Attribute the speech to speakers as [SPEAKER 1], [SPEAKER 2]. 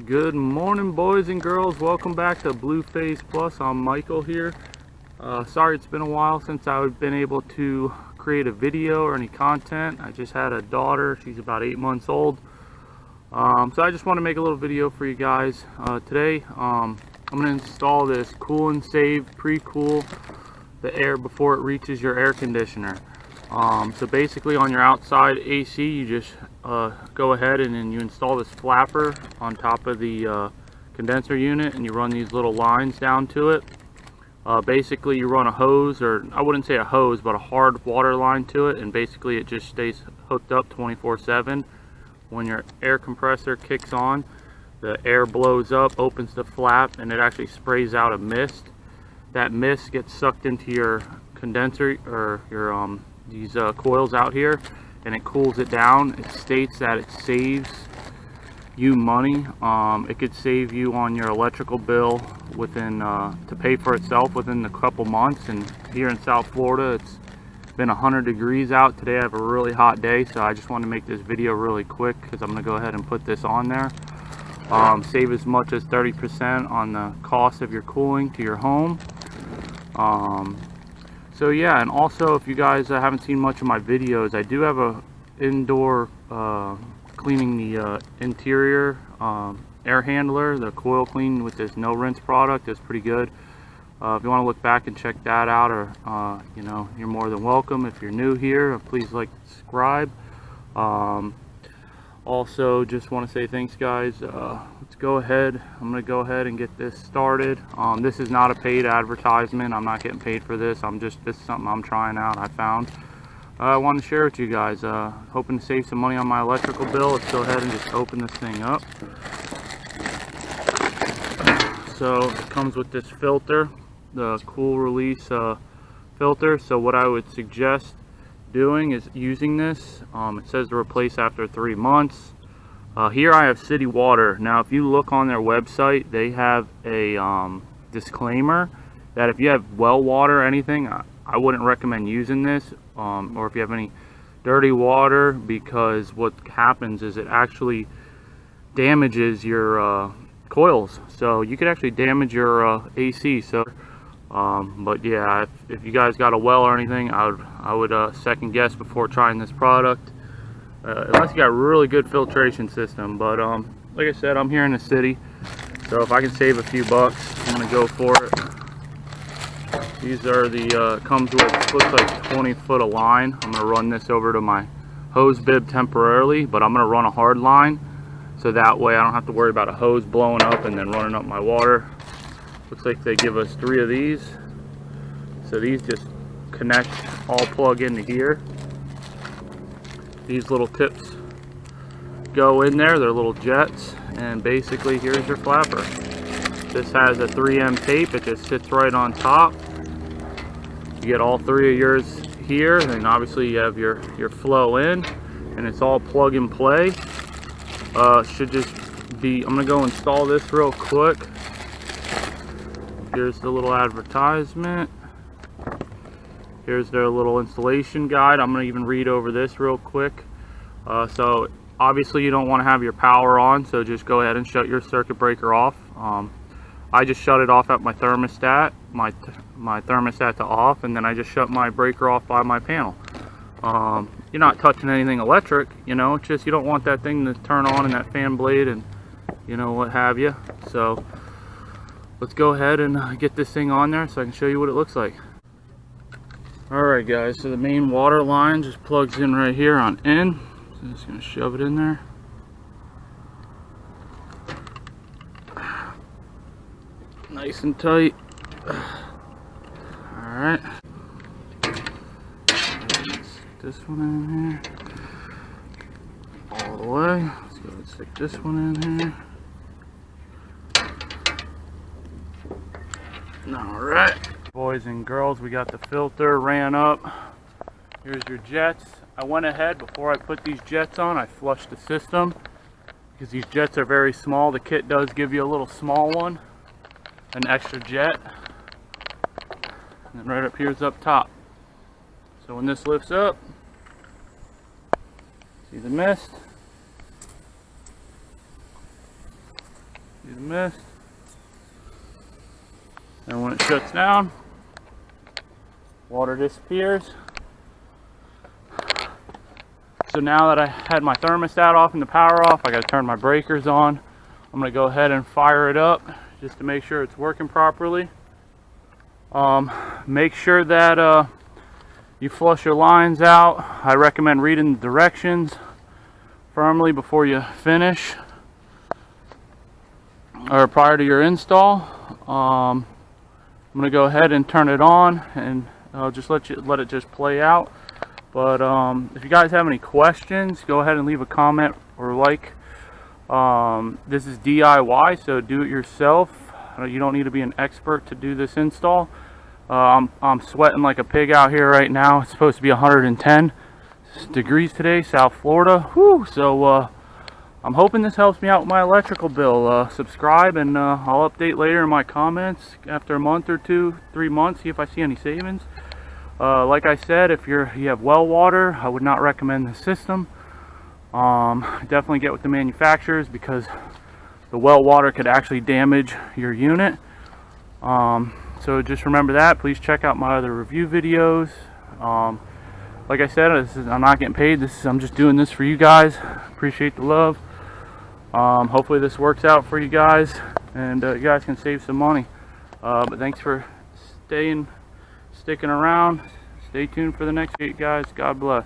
[SPEAKER 1] Good morning, boys and girls. Welcome back to Blue Phase Plus. I'm Michael here. Sorry it's been a while since I've been able to create a video or any content. I just had a daughter. She's about 8 months old. So I just want to make a little video for you guys. Today I'm going to install this Cool and Save pre-cool the air before it reaches your air conditioner. So basically on your outside AC, you just go ahead and then you install this flapper on top of the condenser unit, and you run these little lines down to it. Basically you run a hose, or I wouldn't say a hose, but a hard water line to it, and basically it just stays hooked up 24/7. When your air compressor kicks on, the air blows up, opens the flap, and it actually sprays out a mist. That mist gets sucked into your condenser, or your these coils out here, and it cools it down. It states that it saves you money. It could save you on your electrical bill within to pay for itself within a couple months. And here in South Florida, it's been 100 degrees out today. I have a really hot day, so I just want to make this video really quick because I'm going to go ahead and put this on there. Save as much as 30% on the cost of your cooling to your home. So yeah, and also if you guys haven't seen much of my videos, I do have a indoor cleaning the interior air handler, the coil clean with this no rinse product. It's pretty good. If you want to look back and check that out, or you know, you're more than welcome. If you're new here, please like, subscribe. Also, just want to say thanks, guys. Let's go ahead. I'm going to go ahead and get this started. This is not a paid advertisement. I'm not getting paid for this. This is something I'm trying out. I found. I want to share with you guys. Hoping to save some money on my electrical bill. Let's go ahead and just open this thing up. So it comes with this filter, the cool release filter. So what I would suggest doing is using this. It says to replace after 3 months. Here I have City Water. Now if you look on their website, they have a disclaimer that if you have well water or anything, I wouldn't recommend using this, or if you have any dirty water, because what happens is it actually damages your coils. So you could actually damage your AC. So but yeah, if you guys got a well or anything, I would second guess before trying this product, unless you got a really good filtration system. But like I said, I'm here in the city, so if I can save a few bucks, I'm gonna go for it. These are the comes with, looks like 20 foot of line. I'm gonna run this over to my hose bib temporarily, but I'm gonna run a hard line, so that way I don't have to worry about a hose blowing up and then running up my water. Looks like they give us 3 of these. So these just connect, all plug into here. These little tips go in there, they're little jets, and basically here's your flapper. This has a 3M tape, it just sits right on top. You get all 3 of yours here, and then obviously you have your flow in, and it's all plug and play. Should just be, I'm gonna go install this real quick. Here's the little advertisement. Here's their little installation guide. I'm going to even read over this real quick. So obviously you don't want to have your power on, so just go ahead and shut your circuit breaker off. I just shut it off at my thermostat, my thermostat to off, and then I just shut my breaker off by my panel. You're not touching anything electric, you know, it's just you don't want that thing to turn on in that fan blade and you know what have you. So let's go ahead and get this thing on there so I can show you what it looks like. Alright guys, so the main water line just plugs in right here on in. So I'm just going to shove it in there. Nice and tight. Alright. Stick this one in here. All the way. Let's go ahead and stick this one in here. Alright, boys and girls, we got the filter ran up. Here's your jets. I went ahead, before I put these jets on, I flushed the system because these jets are very small. The kit does give you a little small one, an extra jet, and then right up here is up top. So when this lifts up, see the mist? See the mist. And when it shuts down, water disappears. So now that I had my thermostat off and the power off, I got to turn my breakers on. I'm going to go ahead and fire it up just to make sure it's working properly. Make sure that you flush your lines out. I recommend reading the directions firmly before you finish or prior to your install. I'm going to go ahead and turn it on, and I'll just let it just play out. But if you guys have any questions, go ahead and leave a comment or like. This is DIY, so do it yourself. You don't need to be an expert to do this install. I'm sweating like a pig out here right now. It's supposed to be 110 degrees today, South Florida. Whew, so I'm hoping this helps me out with my electrical bill. Subscribe, and I'll update later in my comments after a month or 2, 3 months, see if I see any savings. Like I said, if you have well water, I would not recommend this system. Definitely get with the manufacturers, because the well water could actually damage your unit. So just remember that. Please check out my other review videos. Like I said, I'm not getting paid. I'm just doing this for you guys. Appreciate the love. Hopefully this works out for you guys, and you guys can save some money. But thanks for sticking around. Stay tuned for the next video, guys. God bless.